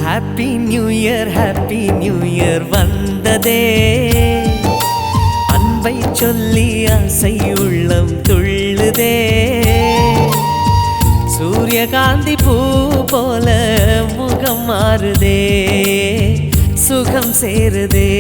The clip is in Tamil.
ஹாப்பி நியூ இயர் வந்ததே, அன்பை சொல்லி ஆசை உள்ளம் துள்ளுதே. சூரியகாந்தி பூ போல முகம் மாறுதே, சுகம் சேருதே.